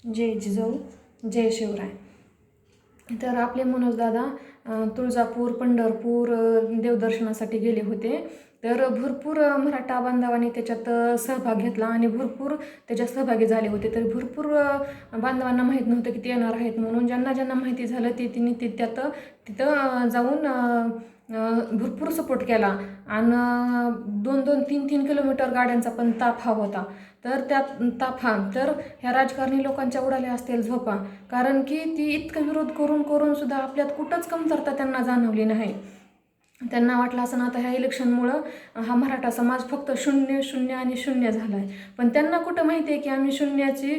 जय जिजाऊ जय शिवराय. तर आपले मनोजदादा तुळजापूर पंढरपूर देवदर्शनासाठी गेले होते. तर भरपूर मराठा बांधवांनी त्याच्यात सहभाग घेतला आणि भरपूर त्याच्यात सहभागी झाले होते. तर भरपूर बांधवांना माहीत नव्हतं की ते येणार आहेत म्हणून. ज्यांना ज्यांना माहिती झालं ते तिने तिथं जाऊन भरपूर सपोर्ट केला आणि 2-2, 3-3 किलोमीटर गाड्यांचा पण ताफ हा होता. तर त्या ताफा तर ह्या राजकारणी लोकांच्या उडाल्या असतील झोपा, कारण की ती इतका विरोध करून करून सुद्धा आपल्यात कुठंच कमतरता त्यांना जाणवली नाही. त्यांना वाटलं असं ना आता ह्या इलेक्शनमुळं हा मराठा समाज फक्त 0, 0 आणि 0 झाला आहे. पण त्यांना कुठं माहिती आहे की आम्ही शून्याची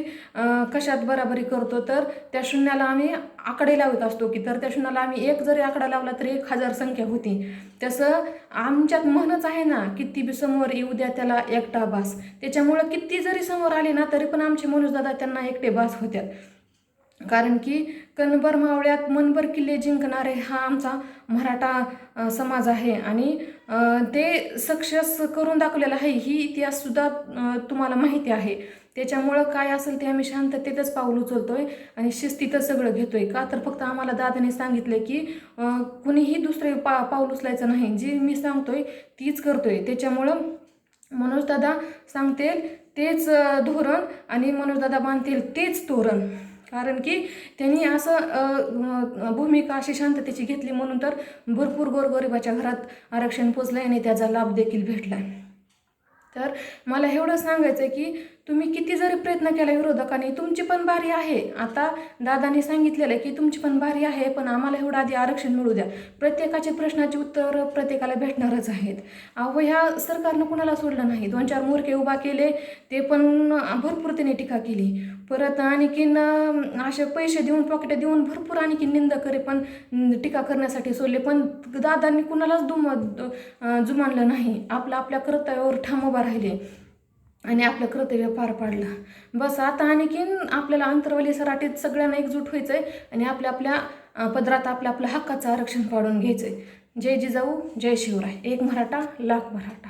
कशात बराबरी करतो. तर त्या शून्याला आम्ही आकडे लावत असतो की तर त्या शून्याला आम्ही 1 जरी आकडा लावला तरी 1000 संख्या होती. तसं आमच्यात म्हणच आहे ना, किती बी समोर येऊ द्या त्याला एकटा बास. त्याच्यामुळं किती जरी समोर आले ना तरी पण आमचे मनोजदादा त्यांना एकटे बास होत्यात. कारण की कणभर मावळ्यात मनभर किल्ले जिंकणारे हा आमचा मराठा समाज आहे आणि ते सक्सेस करून दाखवलेला आहे. ही इतिहाससुद्धा तुम्हाला माहिती आहे. त्याच्यामुळं काय असेल ते आम्ही शांततेतच पाऊल उचलतोय आणि शिस्तीतच सगळं घेतोय. का तर फक्त आम्हाला दादाने सांगितले की कुणीही दुसरे पाऊल उचलायचं नाही, जी मी सांगतोय तीच करतोय. त्याच्यामुळं मनोजदादा सांगतील तेच धोरण आणि मनोजदादा बांधतील तेच तोरण. कारण की त्यांनी असं भूमिका अशी शांततेची घेतली म्हणून तर भरपूर गोरगरिबाच्या घरात आरक्षण पोचलं आणि त्याचा लाभ देखील भेटला. तर मला एवढं सांगायचं आहे की तुम्ही किती जरी प्रयत्न केला विरोधकांनी, तुमची पण बारी आहे. आता दादांनी सांगितलेलं आहे की तुमची पण बारी आहे, पण आम्हाला एवढं आधी आरक्षण मिळू द्या. प्रत्येकाच्या प्रश्नाची उत्तरं प्रत्येकाला भेटणारच आहेत. अहो ह्या सरकारनं कुणाला सोडलं नाही. 2-4 मोर्के उभा केले ते पण भरपूर त्याने टीका केली. परत आणखीन असे पैसे देऊन पॉकेट देऊन भरपूर आणखीन निंदकरी पण टीका करण्यासाठी सोडले. पण दादांनी कुणालाच जुमानलं नाही. आपल्या कर्तव्यावर ठाम उभा राहिले आणि आपलं कर्तव्य पार पाडलं. बस आता आणखीन आपल्याला अंतरवाली सराटीत सगळ्यांना एकजूट व्हायचं आहे आणि आपल्या पदरात आपल्या हक्काचं आरक्षण पाडून घ्यायचं आहे. जय जिजाऊ जय शिवराय. एक मराठा लाख मराठा.